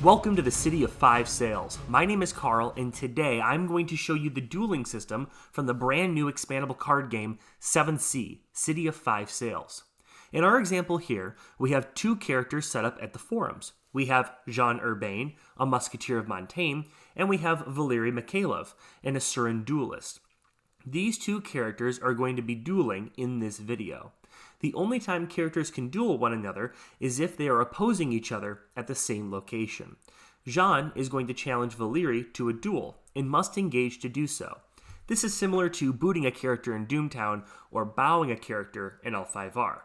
Welcome to the City of 5 Sails. My name is Carl, and today I'm going to show you the dueling system from the brand new expandable card game 7th City of 5 Sails. In our example here, we have two characters set up at the forums. We have Jean Urbain, a musketeer of Montaigne, and we have Valery Mikhailov, an Asuran duelist. These two characters are going to be dueling in this video. The only time characters can duel one another is if they are opposing each other at the same location. Jean is going to challenge Valery to a duel and must engage to do so. This is similar to booting a character in Doomtown or bowing a character in L5R.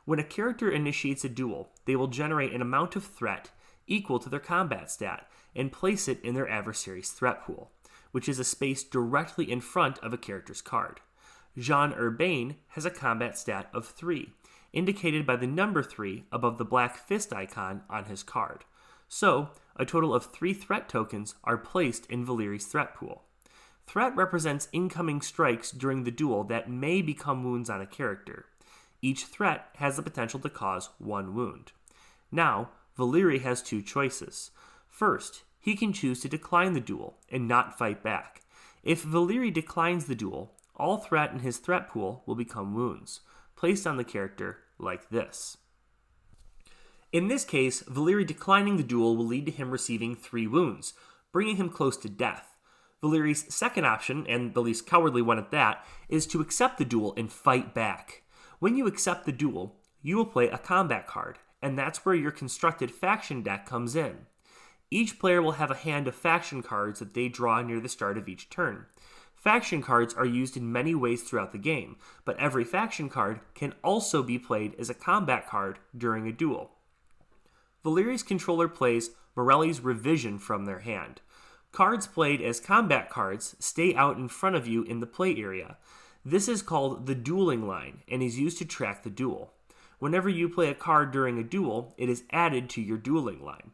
When a character initiates a duel, they will generate an amount of threat equal to their combat stat and place it in their adversary's threat pool, which is a space directly in front of a character's card. Jean Urbain has a combat stat of 3, indicated by the number 3 above the black fist icon on his card. So, a total of 3 threat tokens are placed in Valery's threat pool. Threat represents incoming strikes during the duel that may become wounds on a character. Each threat has the potential to cause 1 wound. Now, Valery has 2 choices. First, he can choose to decline the duel and not fight back. If Valery declines the duel, all threat in his threat pool will become wounds, placed on the character like this. In this case, Valery declining the duel will lead to him receiving 3 wounds, bringing him close to death. Valery's second option, and the least cowardly one at that, is to accept the duel and fight back. When you accept the duel, you will play a combat card, and that's where your constructed faction deck comes in. Each player will have a hand of faction cards that they draw near the start of each turn. Faction cards are used in many ways throughout the game, but every faction card can also be played as a combat card during a duel. Valery's controller plays Morelli's Revision from their hand. Cards played as combat cards stay out in front of you in the play area. This is called the dueling line and is used to track the duel. Whenever you play a card during a duel, it is added to your dueling line.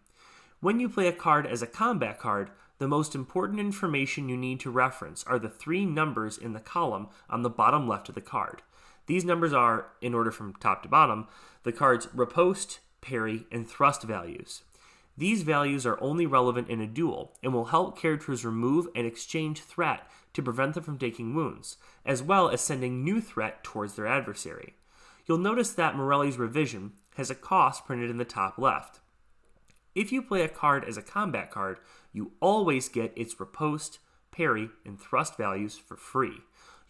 When you play a card as a combat card, the most important information you need to reference are the 3 numbers in the column on the bottom left of the card. These numbers are, in order from top to bottom, the card's Repost, Parry, and Thrust values. These values are only relevant in a duel and will help characters remove and exchange threat to prevent them from taking wounds, as well as sending new threat towards their adversary. You'll notice that Morelli's Revision has a cost printed in the top left. If you play a card as a combat card, you always get its Repost, Parry, and Thrust values for free.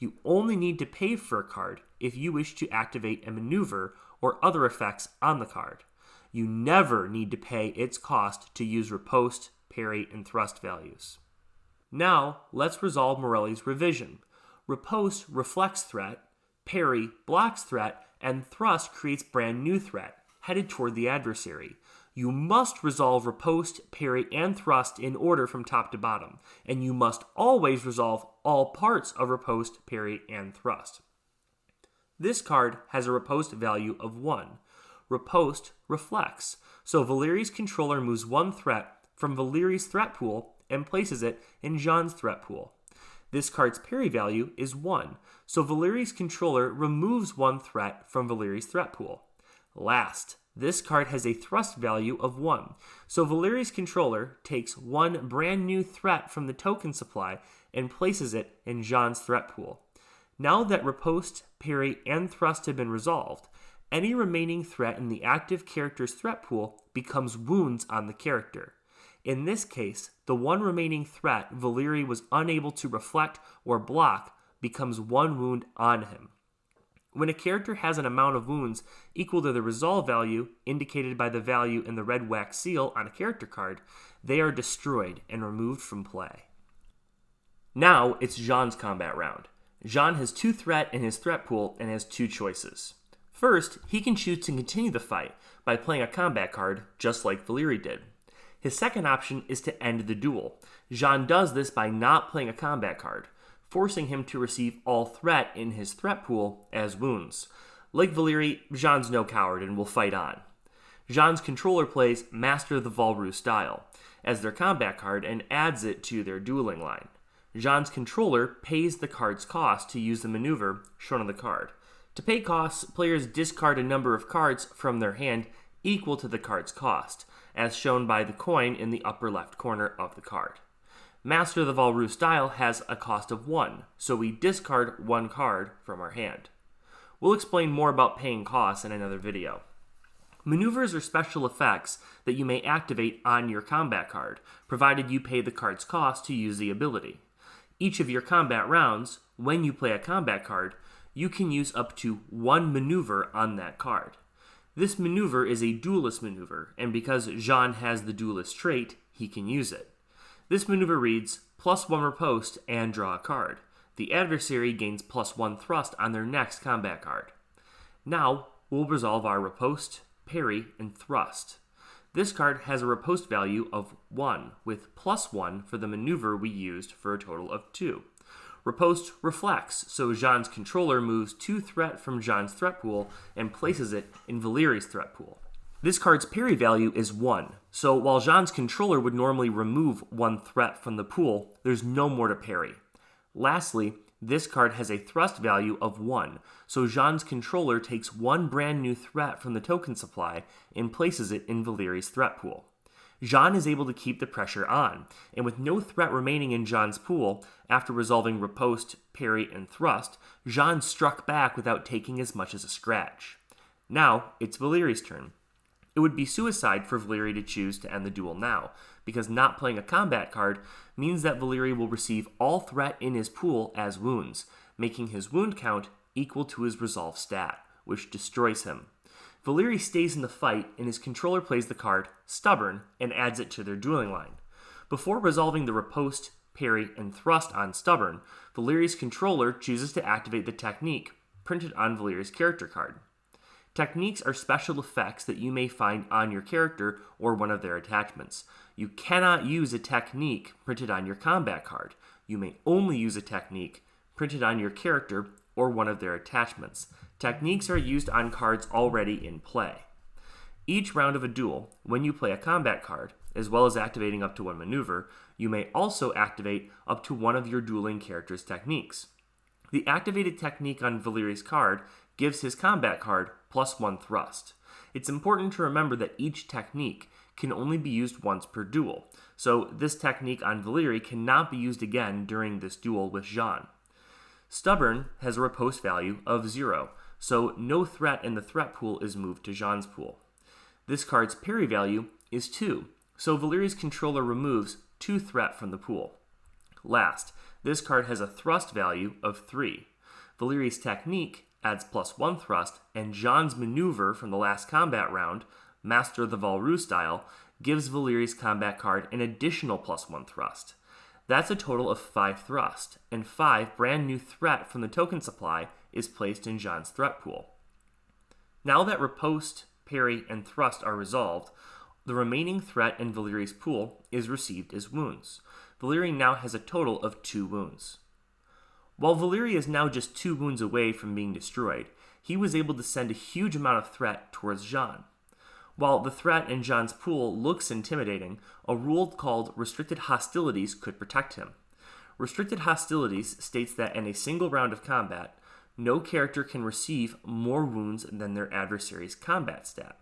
You only need to pay for a card if you wish to activate a maneuver or other effects on the card. You never need to pay its cost to use Repost, Parry, and Thrust values. Now, let's resolve Morelli's Revision. Repost reflects threat, Parry blocks threat, and Thrust creates brand new threat, headed toward the adversary. You must resolve Repost, Parry, and Thrust in order from top to bottom, and you must always resolve all parts of Repost, Parry, and Thrust. This card has a Repost value of 1. Repost reflects, so Valery's controller moves 1 threat from Valery's threat pool and places it in Jean's threat pool. This card's Parry value is 1, so Valery's controller removes 1 threat from Valery's threat pool. Last, this card has a Thrust value of 1, so Valery's controller takes 1 brand new threat from the token supply and places it in Jean's threat pool. Now that Repost, Parry, and Thrust have been resolved, any remaining threat in the active character's threat pool becomes wounds on the character. In this case, the 1 remaining threat Valery was unable to reflect or block becomes 1 wound on him. When a character has an amount of wounds equal to the resolve value indicated by the value in the red wax seal on a character card, they are destroyed and removed from play. Now it's Jean's combat round. Jean has 2 threat in his threat pool and has 2 choices. First, he can choose to continue the fight by playing a combat card just like Valery did. His second option is to end the duel. Jean does this by not playing a combat card, forcing him to receive all threat in his threat pool as wounds. Like Valery, Jean's no coward and will fight on. Jean's controller plays Master the Valru style as their combat card and adds it to their dueling line. Jean's controller pays the card's cost to use the maneuver shown on the card. To pay costs, players discard a number of cards from their hand equal to the card's cost, as shown by the coin in the upper left corner of the card. Master of the Valru style has a cost of 1, so we discard 1 card from our hand. We'll explain more about paying costs in another video. Maneuvers are special effects that you may activate on your combat card, provided you pay the card's cost to use the ability. Each of your combat rounds, when you play a combat card, you can use up to 1 maneuver on that card. This maneuver is a duelist maneuver, and because Jean has the duelist trait, he can use it. This maneuver reads, +1 Repost and draw a card. The adversary gains +1 thrust on their next combat card. Now, we'll resolve our Repost, Parry, and Thrust. This card has a Repost value of 1, with +1 for the maneuver we used for a total of 2. Repost reflects, so Jean's controller moves 2 threat from Jean's threat pool and places it in Valerie's threat pool. This card's parry value is 1, so while Jean's controller would normally remove 1 threat from the pool, there's no more to parry. Lastly, this card has a thrust value of 1, so Jean's controller takes 1 brand new threat from the token supply and places it in Valerie's threat pool. Jean is able to keep the pressure on, and with no threat remaining in Jean's pool, after resolving Repost, Parry, and Thrust, Jean struck back without taking as much as a scratch. Now, it's Valerie's turn. It would be suicide for Valerie to choose to end the duel now, because not playing a combat card means that Valerie will receive all threat in his pool as wounds, making his wound count equal to his resolve stat, which destroys him. Valerie stays in the fight, and his controller plays the card Stubborn and adds it to their dueling line. Before resolving the Repost, Parry, and Thrust on Stubborn, Valerie's controller chooses to activate the technique printed on Valerie's character card. Techniques are special effects that you may find on your character or one of their attachments. You cannot use a technique printed on your combat card. You may only use a technique printed on your character or one of their attachments. Techniques are used on cards already in play. Each round of a duel, when you play a combat card, as well as activating up to 1 maneuver, you may also activate up to 1 of your dueling character's techniques. The activated technique on Valerie's card gives his combat card +1 thrust. It's important to remember that each technique can only be used once per duel, so this technique on Valerie cannot be used again during this duel with Jean. Stubborn has a Repost value of 0, so no threat in the threat pool is moved to Jean's pool. This card's parry value is 2, so Valerie's controller removes 2 threat from the pool. Last, this card has a thrust value of 3. Valerie's technique adds +1 thrust, and Jean's maneuver from the last combat round, Master of the Valru style, gives Valerie's combat card an additional +1 thrust. That's a total of 5 thrust, and 5 brand new threat from the token supply is placed in Jean's threat pool. Now that Repost, Parry, and Thrust are resolved, the remaining threat in Valerie's pool is received as wounds. Valerie now has a total of 2 wounds. While Valerie is now just 2 wounds away from being destroyed, he was able to send a huge amount of threat towards Jean. While the threat in Jean's pool looks intimidating, a rule called Restricted Hostilities could protect him. Restricted Hostilities states that in a single round of combat, no character can receive more wounds than their adversary's combat stat.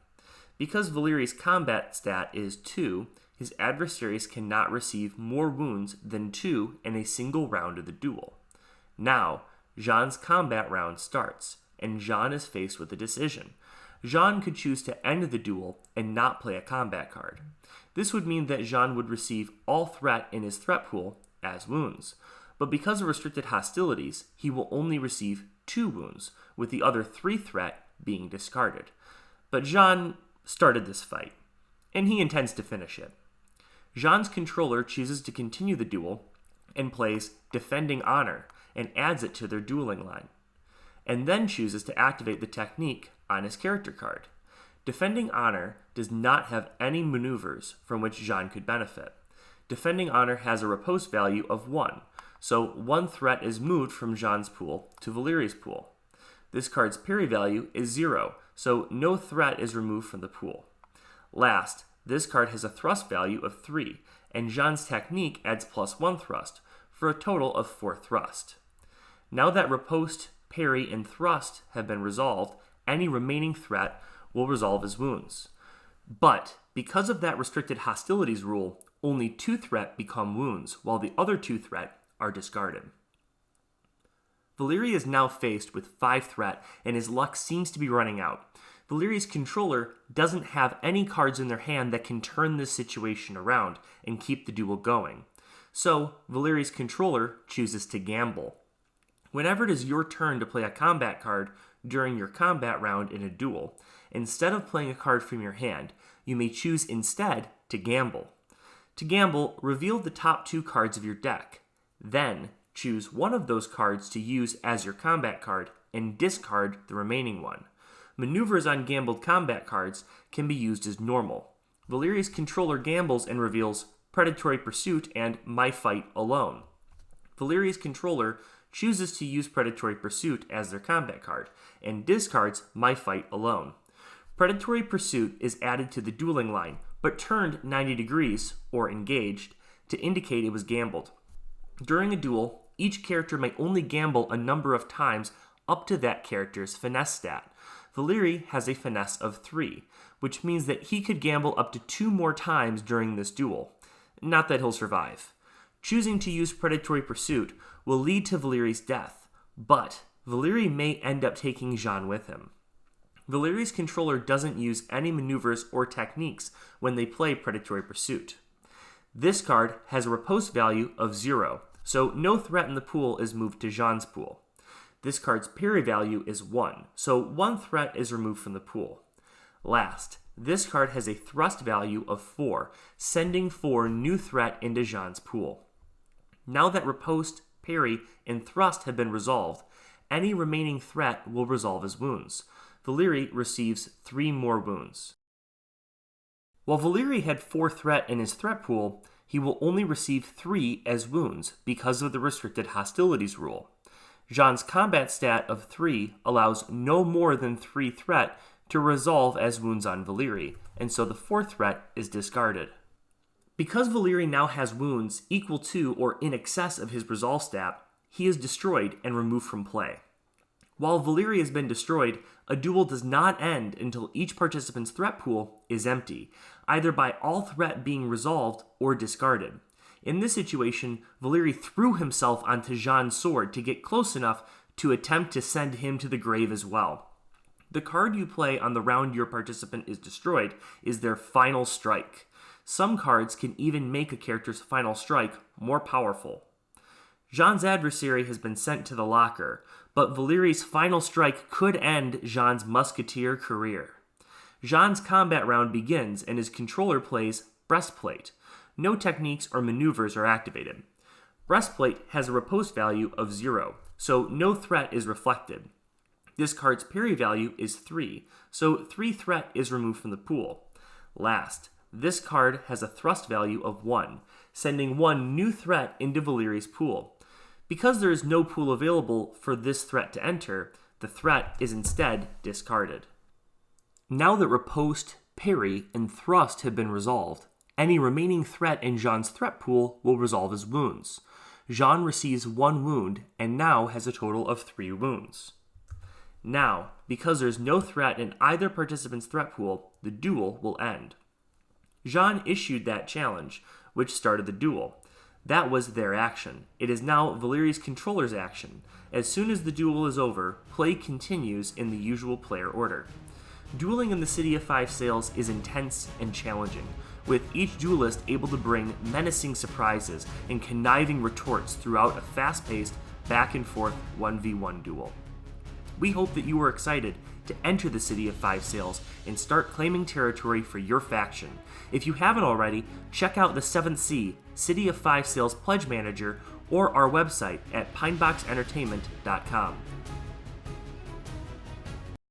Because Valerie's combat stat is 2, his adversaries cannot receive more wounds than 2 in a single round of the duel. Now, Jean's combat round starts, and Jean is faced with a decision. Jean could choose to end the duel and not play a combat card. This would mean that Jean would receive all threat in his threat pool as wounds, but because of restricted hostilities, he will only receive 2 wounds, with the other 3 threat being discarded. But Jean started this fight, and he intends to finish it. Jean's controller chooses to continue the duel and plays Defending Honor, and adds it to their dueling line, and then chooses to activate the technique on his character card. Defending Honor does not have any maneuvers from which Jean could benefit. Defending Honor has a Repost value of 1, so 1 threat is moved from Jean's pool to Valerie's pool. This card's parry value is 0, so no threat is removed from the pool. Last, this card has a thrust value of 3, and Jean's technique adds +1 thrust, for a total of 4 thrust. Now that Repost, Parry, and Thrust have been resolved, any remaining threat will resolve as wounds. But Because of that restricted hostilities rule, only 2 threat become wounds, while the other 2 threat are discarded. Valeri is now faced with 5 threat, and his luck seems to be running out. Valeri's controller doesn't have any cards in their hand that can turn this situation around and keep the duel going. So, Valeri's controller chooses to gamble. Whenever it is your turn to play a combat card during your combat round in a duel, instead of playing a card from your hand, you may choose instead to gamble. To gamble, reveal the top 2 cards of your deck. Then, choose one of those cards to use as your combat card and discard the remaining one. Maneuvers on gambled combat cards can be used as normal. Valeri's controller gambles and reveals Predatory Pursuit and My Fight Alone. Valeri's controller chooses to use Predatory Pursuit as their combat card and discards My Fight Alone. Predatory Pursuit is added to the dueling line, but turned 90 degrees, or engaged, to indicate it was gambled. During a duel, each character may only gamble a number of times up to that character's finesse stat. Valeri has a finesse of 3, which means that he could gamble up to 2 more times during this duel. Not that he'll survive. Choosing to use Predatory Pursuit will lead to Valeri's death, but Valeri may end up taking Jean with him. Valeri's controller doesn't use any maneuvers or techniques when they play Predatory Pursuit. This card has a Repost value of 0, so no threat in the pool is moved to Jean's pool. This card's Parry value is 1, so 1 threat is removed from the pool. Last, this card has a Thrust value of 4, sending 4 new threat into Jean's pool. Now that Repost, Parry, and Thrust have been resolved, any remaining threat will resolve as wounds. Valeri receives 3 more wounds. While Valeri had 4 threat in his threat pool, he will only receive 3 as wounds because of the restricted hostilities rule. Jean's combat stat of 3 allows no more than 3 threat to resolve as wounds on Valeri, and so the 4th threat is discarded. Because Valeri now has wounds equal to or in excess of his resolve stat, he is destroyed and removed from play. While Valeri has been destroyed, a duel does not end until each participant's threat pool is empty, either by all threat being resolved or discarded. In this situation, Valeri threw himself onto Jean's sword to get close enough to attempt to send him to the grave as well. The card you play on the round your participant is destroyed is their final strike. Some cards can even make a character's final strike more powerful. Jean's adversary has been sent to the locker, but Valeri's final strike could end Jean's musketeer career. Jean's combat round begins and his controller plays Breastplate. No techniques or maneuvers are activated. Breastplate has a Repost value of 0, so no threat is reflected. This card's Parry value is 3, so 3 threat is removed from the pool. Last, this card has a Thrust value of 1, sending 1 new threat into Valeri's pool. Because there is no pool available for this threat to enter, the threat is instead discarded. Now that Repost, Parry, and Thrust have been resolved, any remaining threat in Jean's threat pool will resolve as wounds. Jean receives 1 wound and now has a total of 3 wounds. Now, because there's no threat in either participant's threat pool, the duel will end. Jean issued that challenge, which started the duel. That was their action. It is now Valeri's controller's action. As soon as the duel is over, play continues in the usual player order. Dueling in the City of 5 Sails is intense and challenging, with each duelist able to bring menacing surprises and conniving retorts throughout a fast-paced, back-and-forth 1v1 duel. We hope that you are excited to enter the City of 5 Sails and start claiming territory for your faction. If you haven't already, check out the 7th Sea City of 5 Sails Pledge Manager or our website at pineboxentertainment.com.